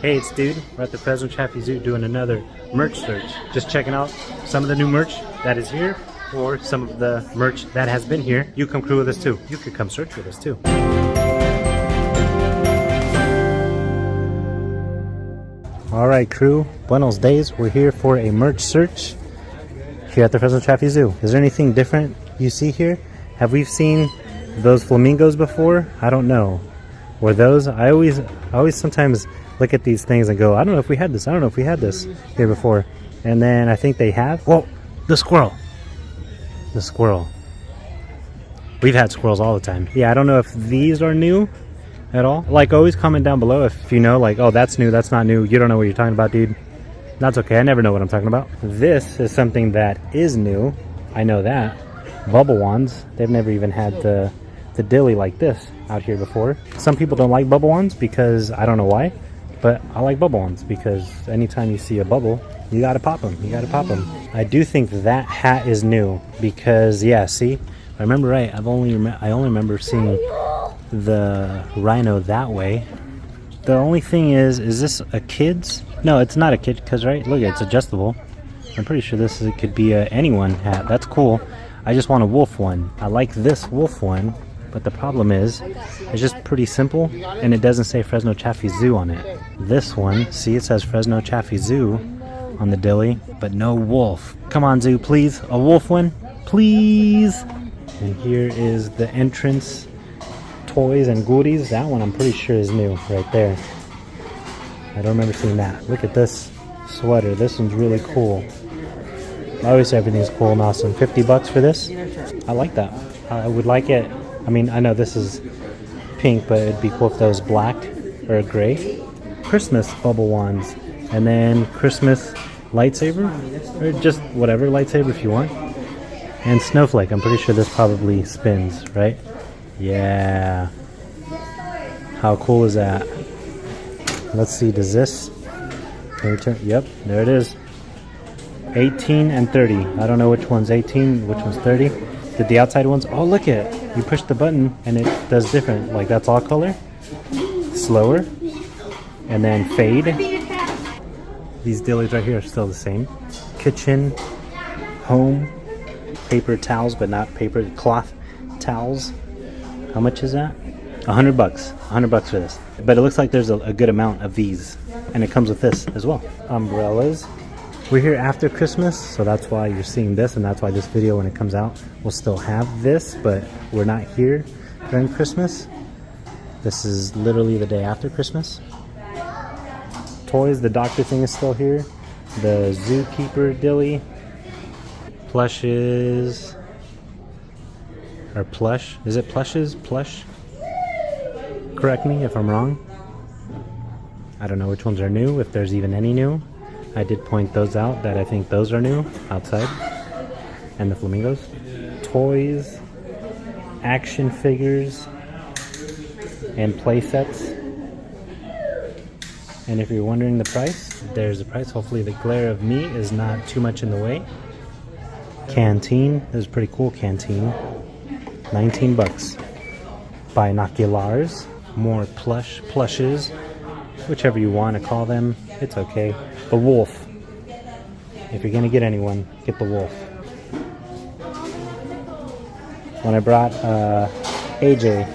Hey, it's Dude. We're at the Fresno Chaffee Zoo doing another merch search. Just checking out some of the new merch that is here, or some of the merch that has been here. You come crew with us too. You could come search with us too. All right, crew. Buenos days. We're here for a merch search here at the Fresno Chaffee Zoo. Is there anything different you see here? Have we seen those flamingos before? I don't know. Or those? I always sometimes look at these things and go, I don't know if we had this. I don't know if we had this here before. And then I think they have. Whoa, the squirrel. The squirrel. We've had squirrels all the time. Yeah, I don't know if these are new at all. Like, always comment down below if you know, like, oh, that's new, that's not new. You don't know what you're talking about, dude. That's okay. I never know what I'm talking about. This is something that is new. I know that. Bubble wands. They've never even had the dilly like this out here before. Some people don't like bubble wands because I don't know why. But I like bubble ones because anytime you see a bubble, you gotta pop them. You gotta pop them. I do think that hat is new because, yeah, see, if I remember right, I only remember seeing the rhino that way. The only thing is this a kid's? No, it's not a kid because, right? Look, it's adjustable. I'm pretty sure it could be a anyone hat. That's cool. I just want a wolf one. I like this wolf one, but the problem is it's just pretty simple and it doesn't say Fresno Chaffee Zoo on it. This one, see, it says Fresno Chaffee Zoo on the dilly, but no wolf. Come on, Zoo, please. A wolf one, please. And here is the entrance toys and goodies. That one I'm pretty sure is new right there. I don't remember seeing that. Look at this sweater. This one's really cool. I always say everything's cool and awesome. 50 bucks for this? I like that. I would like it. I mean, I know this is pink, but it'd be cool if that was black or gray. Christmas bubble wands, and then Christmas lightsaber, or just whatever lightsaber if you want. And snowflake. I'm pretty sure this probably spins, right? Yeah. How cool is that? Let's see. Does this? Can we turn? Yep, there it is. 18 and 30. I don't know which one's 18, which one's 30. Did the outside ones? Oh, look at it. You push the button and it does different. Like, that's all color. Slower. And then fade. These dillies right here are still the same. Kitchen, home, paper towels, but not paper, cloth towels. How much is that? 100 bucks. 100 bucks for this. But it looks like there's a good amount of these. And it comes with this as well. Umbrellas. We're here after Christmas, so that's why you're seeing this, and that's why this video, when it comes out, will still have this, but we're not here during Christmas. This is literally the day after Christmas. Toys, the doctor thing is still here. The zookeeper dilly. Plushes. Or plush. Is it plushes? Plush? Correct me if I'm wrong. I don't know which ones are new, if there's even any new. I did point those out, that I think those are new outside. And the flamingos. Toys. Action figures. And play sets. And if you're wondering the price, there's the price. Hopefully the glare of me is not too much in the way. Canteen. This is a pretty cool canteen. 19 bucks. Binoculars. More plushes. Whichever you want to call them. It's okay. The wolf. If you're going to get anyone, get the wolf. When I brought AJ,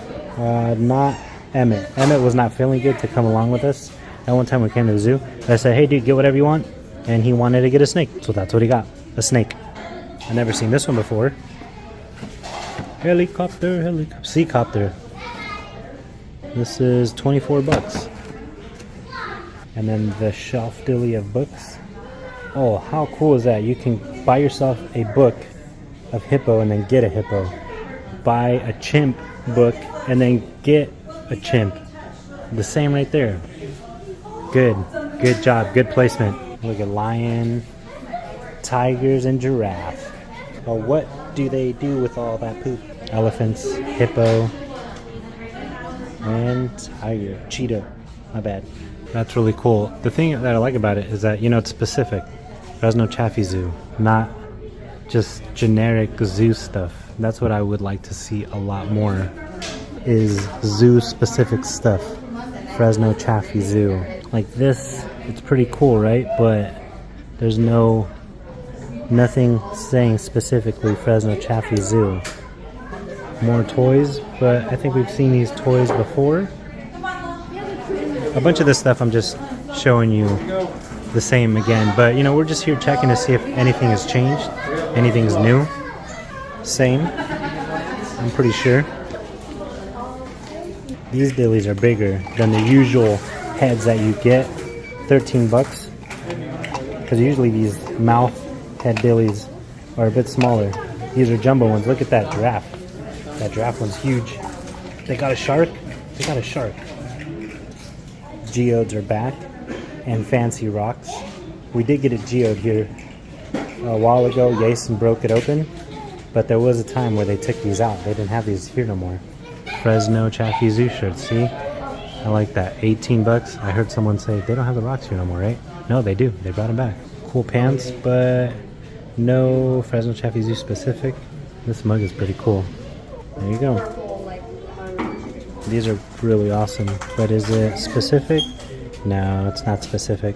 not Emmett. Emmett was not feeling good to come along with us. That one time we came to the zoo, I said, hey dude, get whatever you want. And he wanted to get a snake. So that's what he got. A snake. I've never seen this one before. Helicopter. Seacopter. This is 24 bucks. And then the shelf dilly of books. Oh, how cool is that? You can buy yourself a book of hippo and then get a hippo. Buy a chimp book and then get a chimp. The same right there. Good job, good placement. Look at lion, tigers, and giraffe. Oh, what do they do with all that poop? Elephants, hippo, and tiger, cheetah. My bad. That's really cool. The thing that I like about it is that, you know, it's specific. Fresno Chaffee Zoo, not just generic zoo stuff. That's what I would like to see a lot more, is zoo specific stuff. Fresno Chaffee Zoo. Like this, it's pretty cool, right? But there's nothing saying specifically Fresno Chaffee Zoo. More toys, but I think we've seen these toys before. A bunch of this stuff I'm just showing you the same again, but you know, we're just here checking to see if anything has changed, anything's new. Same, I'm pretty sure. These dillies are bigger than the usual heads that you get. 13 bucks, because usually these mouth head dillies are a bit smaller. These are jumbo ones. Look at that giraffe. That giraffe one's huge. They got a shark. They got a shark. Geodes are back, and fancy rocks. We did get a geode here a while ago. Jason broke it open, but there was a time where they took these out. They didn't have these here no more. Fresno Chaffee Zoo shirts, see? I like that. 18 bucks. I heard someone say they don't have the rocks here no more, right? No, they do. They brought them back. Cool pants, but no Fresno Chaffee Zoo specific. This mug is pretty cool. There you go. These are really awesome, but is it specific? No, it's not specific.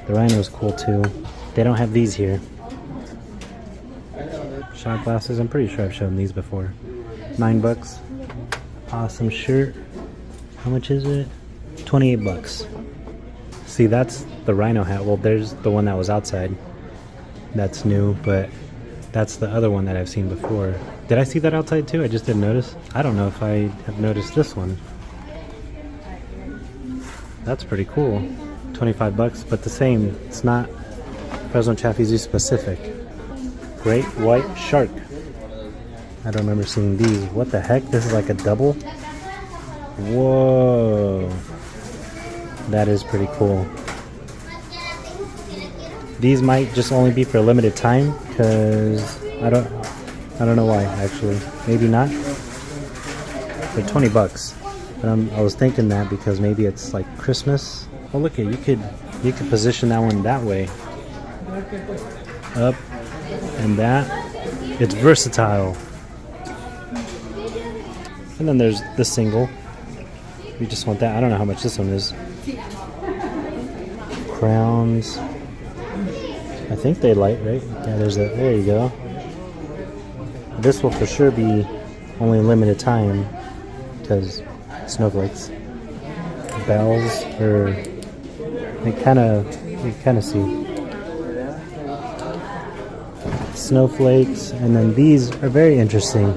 The rhino is cool too. They don't have these here. Shot glasses, I'm pretty sure I've shown these before. 9 bucks. Awesome shirt. How much is it? 28 bucks. See, that's the rhino hat. Well, there's the one that was outside. That's new, but that's the other one that I've seen before. Did I see that outside too? I just didn't notice. I don't know if I have noticed this one. That's pretty cool. 25 bucks, but the same. It's not Fresno Chaffee Zoo specific. Great white shark. I don't remember seeing these. What the heck? This is like a double? Whoa. That is pretty cool. These might just only be for a limited time, because I don't know why, actually. Maybe not. They're 20 bucks. I was thinking that because maybe it's like Christmas. Oh, look at you could position that one that way. Up and that. It's versatile. And then there's the single. We just want that. I don't know how much this one is. Crowns. I think they light, right? Yeah, there you go. This will for sure be only limited time because snowflakes. Bells, or you kind of see snowflakes, and then these are very interesting.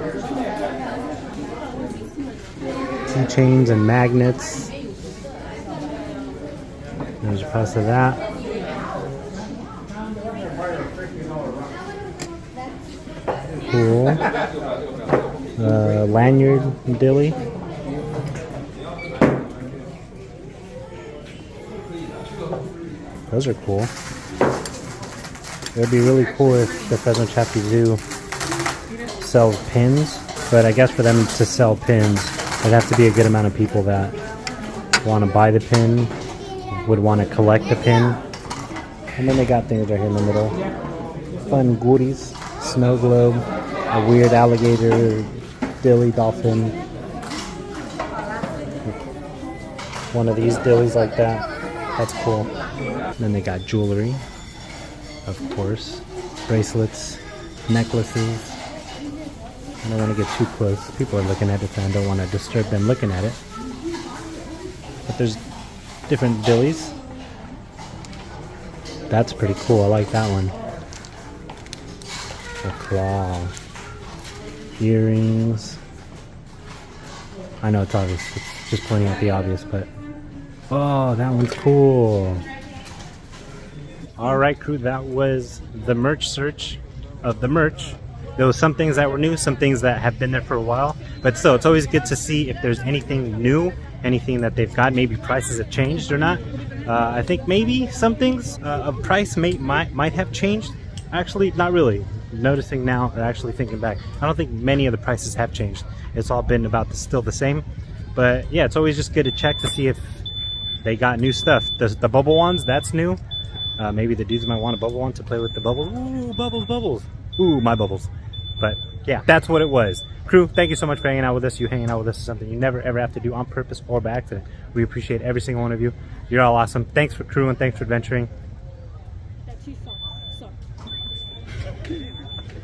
Keychains and magnets. There's a price of that. Cool. Lanyard dilly. Those are cool. It would be really cool if the Fresno Chaffee Zoo sells pins, but I guess for them to sell pins, there'd have to be a good amount of people that want to buy the pin, would want to collect the pin. And then they got things right here in the middle. Fun goodies. Snow globe, a weird alligator, dilly dolphin. One of these dillies like that. That's cool. And then they got jewelry, of course. Bracelets, necklaces. I don't want to get too close. People are looking at it and I don't want to disturb them looking at it. But there's different dillies. That's pretty cool. I like that one. A claw. Earrings. I know it's obvious. It's just pointing out the obvious, but... Oh, that one's cool. Alright, crew. That was the merch search of the merch. There was some things that were new, some things that have been there for a while. But still, it's always good to see if there's anything new, anything that they've got. Maybe prices have changed or not. I think maybe some things of price might have changed. Actually, not really. Noticing now, actually thinking back, I don't think many of the prices have changed. It's all been about still the same. But yeah, it's always just good to check to see if they got new stuff. The bubble ones, that's new. Maybe the dudes might want a bubble one to play with the bubbles. Ooh, bubbles, bubbles. Ooh, my bubbles. But yeah, that's what it was. Crew, thank you so much for hanging out with us. You hanging out with us is something you never ever have to do on purpose or by accident. We appreciate every single one of you. You're all awesome. Thanks for crew and thanks for adventuring. That cheese sauce.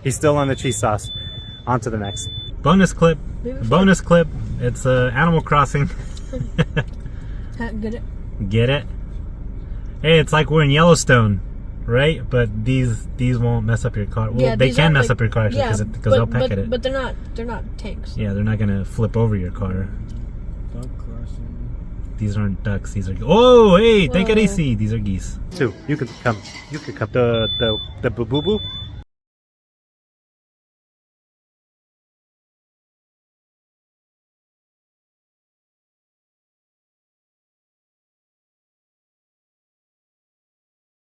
He's still on the cheese sauce. On to the next. Bonus clip. Bonus clip. It's Animal Crossing. Get it? Get it? Hey, it's like we're in Yellowstone, right? But these won't mess up your car. Well, Yeah, they these can aren't mess like- up your car actually yeah, because they'll peck at it. But they're not tanks. Yeah, they're not gonna flip over your car. Duck crossing. These aren't ducks. These are. Oh, hey, take it Whoa. easy. These are geese. Two. You could come. You could come. The boo boo.